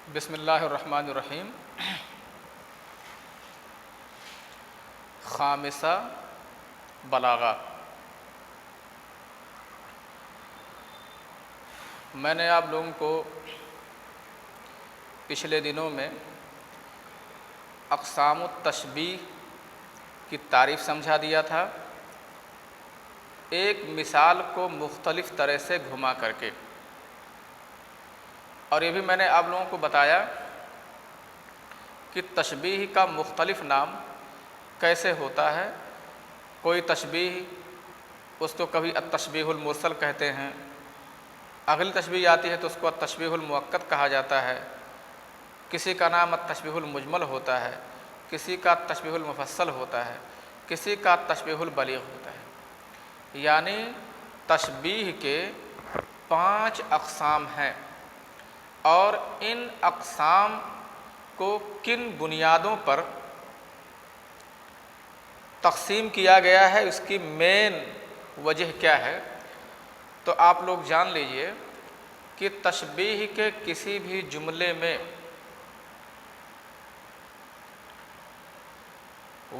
بسم اللہ الرحمن الرحیم۔ خامسہ بلاغہ۔ میں نے آپ لوگوں کو پچھلے دنوں میں اقسام التشبیہ کی تعریف سمجھا دیا تھا، ایک مثال کو مختلف طرح سے گھما کر کے، اور یہ بھی میں نے آپ لوگوں کو بتایا کہ تشبیہ کا مختلف نام کیسے ہوتا ہے۔ کوئی تشبیہ اس کو کبھی التشبیہ المرسل کہتے ہیں، اگلی تشبیہ آتی ہے تو اس کو التشبیہ المؤکد کہا جاتا ہے، کسی کا نام التشبیہ المجمل ہوتا ہے، کسی کا التشبیہ المفصل ہوتا ہے، کسی کا التشبیہ البلیغ ہوتا ہے۔ یعنی تشبیہ کے 5 اقسام ہیں، اور ان اقسام کو کن بنیادوں پر تقسیم کیا گیا ہے، اس کی مین وجہ کیا ہے۔ تو آپ لوگ جان لیجئے کہ تشبیہ کے کسی بھی جملے میں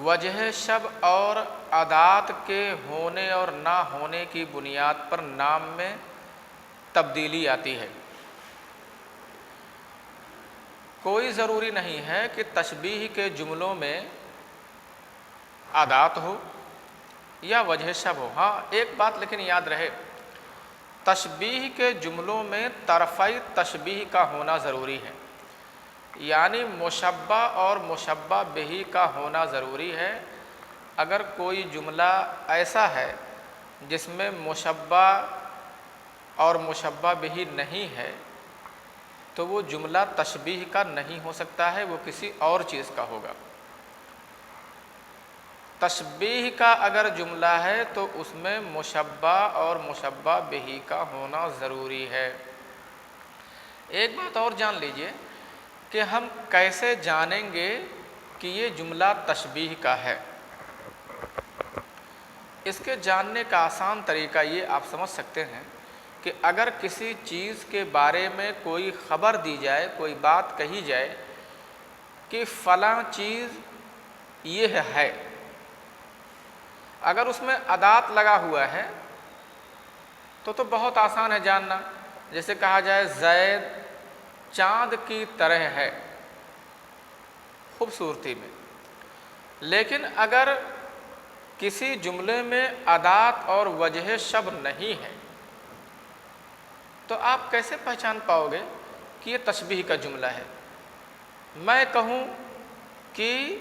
وجہ شب اور ادات کے ہونے اور نہ ہونے کی بنیاد پر نام میں تبدیلی آتی ہے۔ کوئی ضروری نہیں ہے کہ تشبیہ کے جملوں میں ادات ہو یا وجہ شب ہو۔ ہاں، ایک بات لیکن یاد رہے، تشبیہ کے جملوں میں طرفی تشبیہ کا ہونا ضروری ہے، یعنی مشبہ اور مشبہ بہ کا ہونا ضروری ہے۔ اگر کوئی جملہ ایسا ہے جس میں مشبہ اور مشبہ بہ نہیں ہے تو وہ جملہ تشبیہ کا نہیں ہو سکتا ہے، وہ کسی اور چیز کا ہوگا۔ تشبیہ کا اگر جملہ ہے تو اس میں مشبہ اور مشبہ بہ کا ہونا ضروری ہے۔ ایک بات اور جان لیجئے کہ ہم کیسے جانیں گے کہ یہ جملہ تشبیہ کا ہے۔ اس کے جاننے کا آسان طریقہ یہ آپ سمجھ سکتے ہیں کہ اگر کسی چیز کے بارے میں کوئی خبر دی جائے، کوئی بات کہی جائے کہ فلاں چیز یہ ہے، اگر اس میں ادات لگا ہوا ہے تو بہت آسان ہے جاننا۔ جیسے کہا جائے زید چاند کی طرح ہے خوبصورتی میں، لیکن اگر کسی جملے میں ادات اور وجہ شب نہیں ہے تو آپ کیسے پہچان پاؤ گے کہ یہ تشبیہ کا جملہ ہے۔ میں کہوں کہ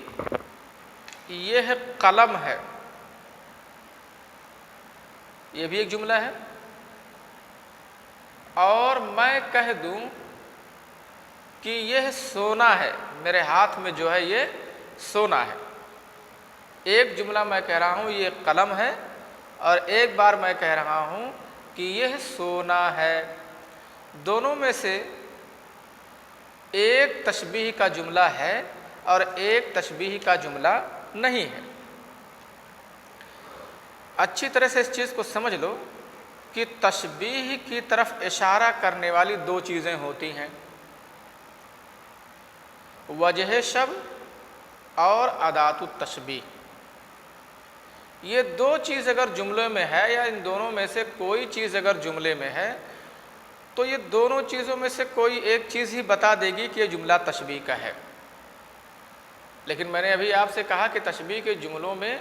یہ قلم ہے، یہ بھی ایک جملہ ہے، اور میں کہہ دوں کہ یہ سونا ہے، میرے ہاتھ میں جو ہے یہ سونا ہے۔ ایک جملہ میں کہہ رہا ہوں یہ قلم ہے، اور ایک بار میں کہہ رہا ہوں کہ یہ سونا ہے۔ دونوں میں سے ایک تشبیہ کا جملہ ہے اور ایک تشبیہ کا جملہ نہیں ہے۔ اچھی طرح سے اس چیز کو سمجھ لو کہ تشبیہ کی طرف اشارہ کرنے والی 2 چیزیں ہوتی ہیں، وجہ شب اور ادات التشبیہ۔ یہ 2 چیز اگر جملے میں ہے یا ان دونوں میں سے کوئی چیز اگر جملے میں ہے تو یہ دونوں چیزوں میں سے کوئی ایک چیز ہی بتا دے گی کہ یہ جملہ تشبیہ کا ہے۔ لیکن میں نے ابھی آپ سے کہا کہ تشبیہ کے جملوں میں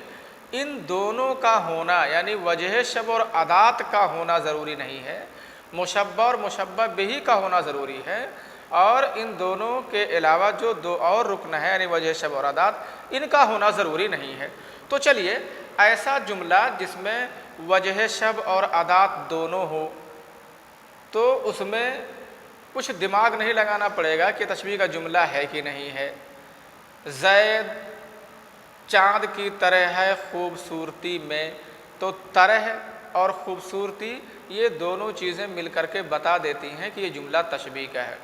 ان دونوں کا ہونا، یعنی وجہ شب اور ادات کا ہونا ضروری نہیں ہے، مشبہ اور مشبہ بہ کا ہونا ضروری ہے، اور ان دونوں کے علاوہ جو 2 اور رکن ہیں یعنی وجہ شب اور ادات، ان کا ہونا ضروری نہیں ہے۔ تو چلیے ایسا جملہ جس میں وجہ شب اور ادات دونوں ہو تو اس میں کچھ دماغ نہیں لگانا پڑے گا کہ تشبیہ کا جملہ ہے کہ نہیں ہے۔ زید چاند کی طرح ہے خوبصورتی میں، تو طرح اور خوبصورتی یہ دونوں چیزیں مل کر کے بتا دیتی ہیں کہ یہ جملہ تشبیہ کا ہے۔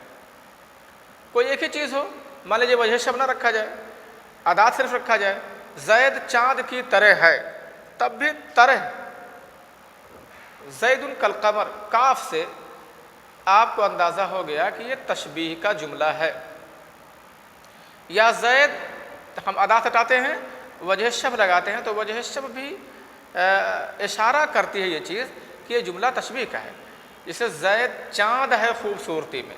کوئی ایک ہی چیز ہو، مان لیجیے وجہ شب نہ رکھا جائے، ادات صرف رکھا جائے، زید چاند کی طرح ہے، تب بھی طرح، زید کالقمر، کاف سے آپ کو اندازہ ہو گیا کہ یہ تشبیہ کا جملہ ہے. یا زید ہم ادات ہٹاتے ہیں وجہ شبہ لگاتے ہیں تو وجہ شبہ بھی اشارہ کرتی ہے یہ چیز کہ یہ جملہ تشبیہ کا ہے. جیسے زید چاند ہے خوبصورتی میں،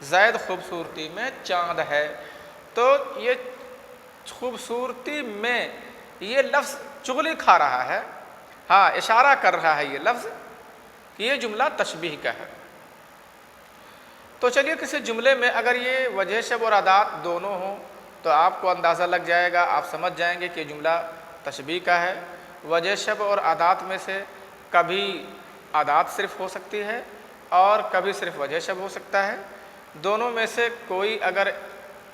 زید خوبصورتی میں چاند ہے، تو یہ خوبصورتی میں یہ لفظ چغلی کھا رہا ہے، ہاں اشارہ کر رہا ہے یہ لفظ کہ یہ جملہ تشبیہ کا ہے. تو چلیے کسی جملے میں اگر یہ وجہ شبہ اور ادات دونوں ہوں تو آپ کو اندازہ لگ جائے گا، آپ سمجھ جائیں گے کہ یہ جملہ تشبیہ کا ہے. وجہ شبہ اور ادات میں سے کبھی ادات صرف ہو سکتی ہے اور کبھی صرف وجہ شبہ ہو سکتا ہے. دونوں میں سے کوئی اگر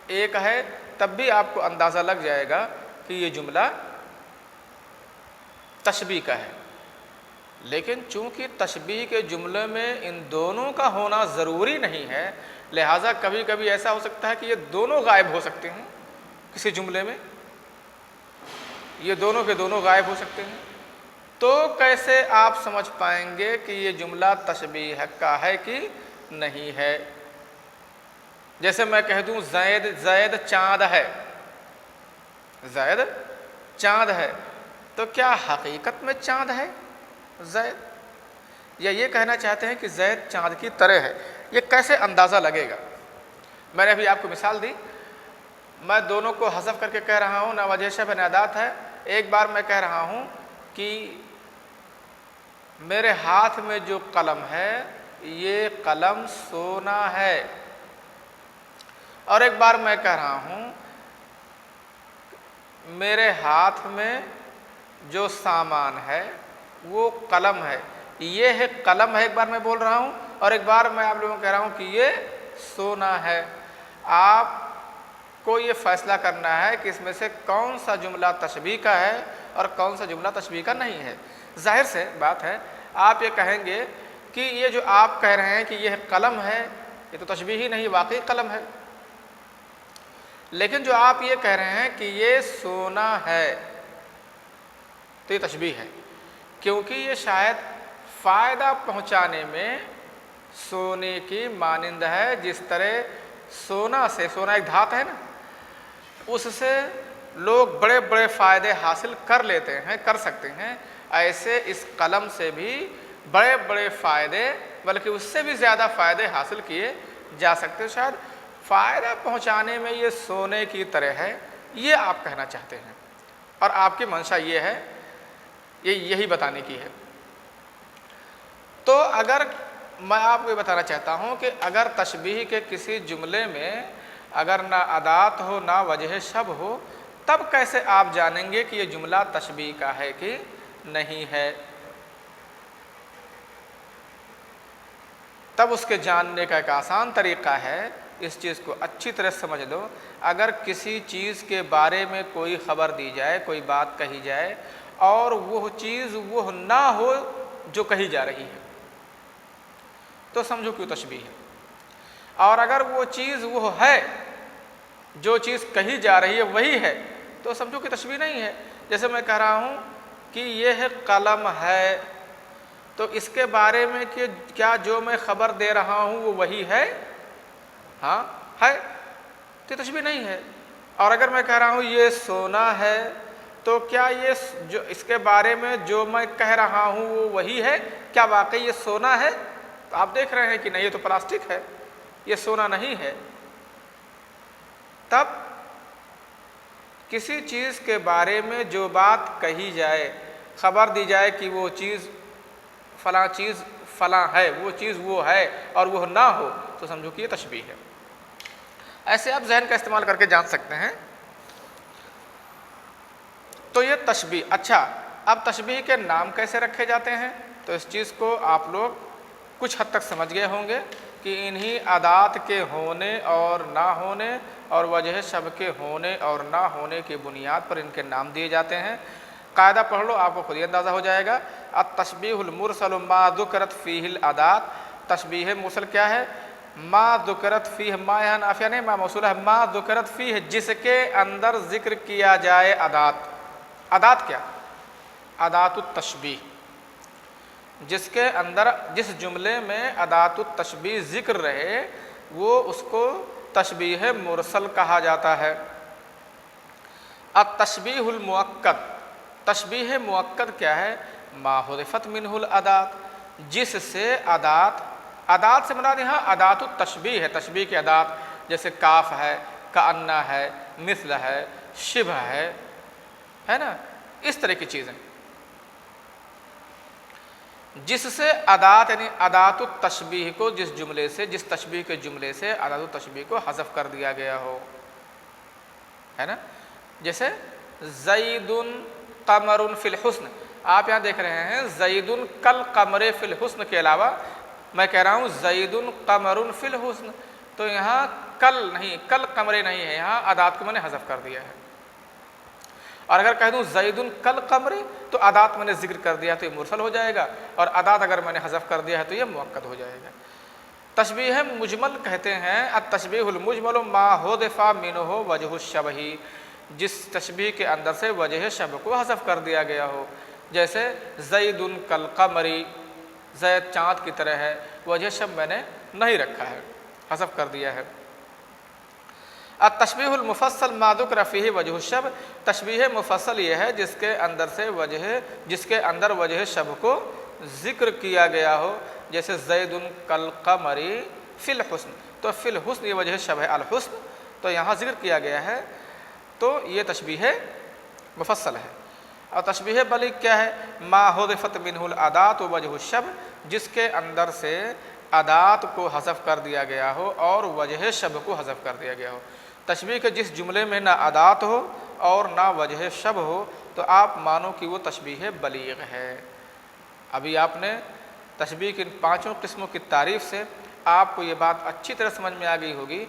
ایک ہے تب بھی آپ کو اندازہ لگ جائے گا کہ یہ جملہ تشبیہ کا ہے. لیکن چونکہ تشبیہ کے جملے میں ان دونوں کا ہونا ضروری نہیں ہے، لہٰذا کبھی کبھی ایسا ہو سکتا ہے کہ یہ دونوں غائب ہو سکتے ہیں کسی جملے میں، یہ دونوں کے دونوں غائب ہو سکتے ہیں. تو کیسے آپ سمجھ پائیں گے کہ یہ جملہ تشبیہ کا ہے کہ نہیں ہے؟ جیسے میں کہہ دوں زید چاند ہے، زید چاند ہے، تو کیا حقیقت میں چاند ہے زید؟ یا یہ کہنا چاہتے ہیں کہ زید چاند کی طرح ہے؟ یہ کیسے اندازہ لگے گا؟ میں نے ابھی آپ کو مثال دی، میں دونوں کو حذف کر کے کہہ رہا ہوں، نہ وجہ شبہ نہ ادات ہے. ایک بار میں کہہ رہا ہوں کہ میرے ہاتھ میں جو قلم ہے یہ قلم سونا ہے، اور ایک بار میں کہہ رہا ہوں میرے ہاتھ میں جو سامان ہے وہ قلم ہے، یہ ہے قلم ہے. ایک بار میں بول رہا ہوں اور ایک بار میں آپ لوگوں کو کہہ رہا ہوں کہ یہ سونا ہے. آپ کو یہ فیصلہ کرنا ہے کہ اس میں سے کون سا جملہ تشبیہ کا ہے اور کون سا جملہ تشبیہ کا نہیں ہے. ظاہر سے بات ہے آپ یہ کہیں گے کہ یہ جو آپ کہہ رہے ہیں کہ یہ قلم ہے یہ تو تشبیہ ہی نہیں، واقعی قلم ہے. لیکن جو آپ یہ کہہ رہے ہیں کہ یہ سونا ہے تو یہ تشبیہ ہے، کیونکہ یہ شاید فائدہ پہنچانے میں سونے کی مانند ہے. جس طرح سونا ایک دھات ہے نا، اس سے لوگ بڑے بڑے فائدے حاصل کر لیتے ہیں، کر سکتے ہیں، ایسے اس قلم سے بھی بڑے بڑے فائدے بلکہ اس سے بھی زیادہ فائدے حاصل کیے جا سکتے. شاید فائدہ پہنچانے میں یہ سونے کی طرح ہے، یہ آپ کہنا چاہتے ہیں، اور آپ کی منشا یہ ہے، یہی بتانے کی ہے. تو اگر میں آپ کو یہ بتانا چاہتا ہوں کہ اگر تشبیہ کے کسی جملے میں اگر نہ ادات ہو نہ وجہ شبہ ہو، تب کیسے آپ جانیں گے کہ یہ جملہ تشبیہ کا ہے کہ نہیں ہے؟ تب اس کے جاننے کا ایک آسان طریقہ ہے، اس چیز کو اچھی طرح سمجھ لو. اگر کسی چیز کے بارے میں کوئی خبر دی جائے، کوئی بات کہی جائے اور وہ چیز وہ نہ ہو جو کہی جا رہی ہے تو سمجھو کہ وہ تشبیہ ہے. اور اگر وہ چیز وہ ہے، جو چیز کہی جا رہی ہے وہی ہے، تو سمجھو کہ تشبیہ نہیں ہے. جیسے میں کہہ رہا ہوں کہ یہ قلم ہے، تو اس کے بارے میں کہ کیا جو میں خبر دے رہا ہوں وہ وہی ہے؟ ہاں ہے، تو تشبیہ نہیں ہے. اور اگر میں کہہ رہا ہوں یہ سونا ہے، تو کیا یہ جو اس کے بارے میں جو میں کہہ رہا ہوں وہ وہی ہے؟ کیا واقعی یہ سونا ہے؟ تو آپ دیکھ رہے ہیں کہ نہیں، یہ تو پلاسٹک ہے، یہ سونا نہیں ہے. تب کسی چیز کے بارے میں جو بات کہی جائے، خبر دی جائے کہ وہ چیز فلاں ہے، وہ چیز وہ ہے اور وہ نہ ہو، تو سمجھو کہ یہ تشبیہ ہے. ایسے آپ ذہن کا استعمال کر کے جان سکتے ہیں. تو یہ تشبیہ. اچھا، اب تشبیہ کے نام کیسے رکھے جاتے ہیں؟ تو اس چیز کو آپ لوگ کچھ حد تک سمجھ گئے ہوں گے کہ انہی ادات کے ہونے اور نہ ہونے اور وجہ شبہ کے ہونے اور نہ ہونے کی بنیاد پر ان کے نام دیے جاتے ہیں. قاعدہ پڑھ لو، آپ کو خود ہی اندازہ ہو جائے گا. التشبیہ المرسل ما ذکرت فیہ الادات. تشبیہ مرسل کیا ہے؟ ما ذکرت فیہ، ما یہاں نافیہ نہیں، ما موصولہ ہے. ما ذکرت فیہ، جس کے اندر ذکر کیا جائے ادات. ادات کیا؟ ادات التشبیہ. جس کے اندر جس جملے میں ادات التشبیہ ذکر رہے وہ اس کو تشبیہ مرسل کہا جاتا ہے۔ التشبیہ المؤکد، تشبیہ مؤکد کیا ہے؟ ما حذفت منہ الادات، جس سے ادات سے مراد یہاں ادات التشبیہ ہے، تشبیہ کی ادات جیسے کاف ہے، کأنہ ہے، مثل ہے، شبہ ہے نا، اس طرح کی چیزیں، جس سے ادات یعنی ادات التشبیہ کو جس تشبیہ کے جملے سے ادات التشبیہ کو حذف کر دیا گیا ہو، ہے نا۔ جیسے زید قمر فی الحسن، آپ یہاں دیکھ رہے ہیں زید کالقمر فی الحسن کے علاوہ میں کہہ رہا ہوں زید قمر فی الحسن، تو یہاں کل نہیں، کل قمر نہیں ہے، یہاں ادات کو میں نے حذف کر دیا ہے۔ اور اگر کہہ دوں زید کالقمر تو ادات میں نے ذکر کر دیا تو یہ مرسل ہو جائے گا، اور ادات اگر میں نے حذف کر دیا ہے تو یہ مؤکد ہو جائے گا۔ تشبیہ مجمل کہتے ہیں التشبیہ المجمل ما حذف منہ وجہ الشبہ، جس تشبیہ کے اندر سے وجہ شبہ کو حذف کر دیا گیا ہو، جیسے زید کالقمر، زید چاند کی طرح ہے، وجہ شبہ میں نے نہیں رکھا ہے، حذف کر دیا ہے۔ التشبیہ المفصل ما ذکر فیہ وجہ الشبہ، تشبیہ مفصل یہ ہے جس کے اندر وجہ شبہ کو ذکر کیا گیا ہو، جیسے زید کالقمر فی الحسن، تو فی الحسن یہ وجہ شبہ ہے الحسن، تو یہاں ذکر کیا گیا ہے، تو یہ تشبیہ مفصل ہے۔ اور تشبیہ بلیغ کیا ہے؟ ما حذفت منہ الادات وجہ الشبہ، جس کے اندر سے ادات کو حذف کر دیا گیا ہو اور وجہ شبہ کو حذف کر دیا گیا ہو۔ تشبیہ کے جس جملے میں نہ ادات ہو اور نہ وجہ شبہ ہو تو آپ مانو کہ وہ تشبیہ بلیغ ہے۔ ابھی آپ نے تشبیہ کی ان 5 قسموں کی تعریف سے آپ کو یہ بات اچھی طرح سمجھ میں آ گئی ہوگی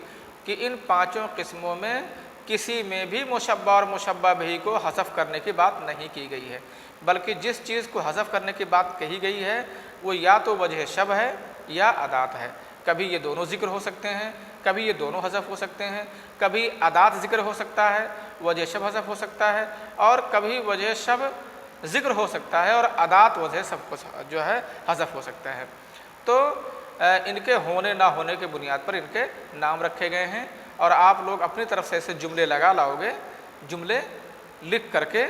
کہ ان 5 قسموں میں کسی میں بھی مشبہ اور مشبہ بہ کو حذف کرنے کی بات نہیں کی گئی ہے، بلکہ جس چیز کو حذف کرنے کی بات کہی گئی ہے وہ یا تو وجہ شبہ ہے یا ادات ہے۔ کبھی یہ دونوں ذکر ہو سکتے ہیں، کبھی یہ دونوں حذف ہو سکتے ہیں، کبھی ادات ذکر ہو سکتا ہے، وجہ شبہ حذف ہو سکتا ہے، اور کبھی وجہ شبہ ذکر ہو سکتا ہے اور ادات وجہ سب کو جو ہے حذف ہو سکتا ہے۔ تو ان کے ہونے نہ ہونے کے بنیاد پر ان کے نام رکھے گئے ہیں، اور آپ لوگ اپنی طرف سے ایسے جملے لگا لاؤ گے، جملے لکھ کر کے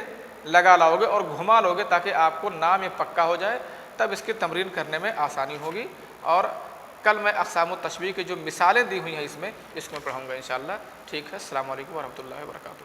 لگا لاؤ گے اور گھما لو گے تاکہ آپ کو نام یہ پکا ہو جائے، تب اس کی تمرین کرنے میں آسانی ہوگی۔ اور کل میں اقسام التشبیہ کی جو مثالیں دی ہوئی ہیں اس میں پڑھوں گا انشاءاللہ۔ ٹھیک ہے، السلام علیکم ورحمۃ اللہ وبرکاتہ۔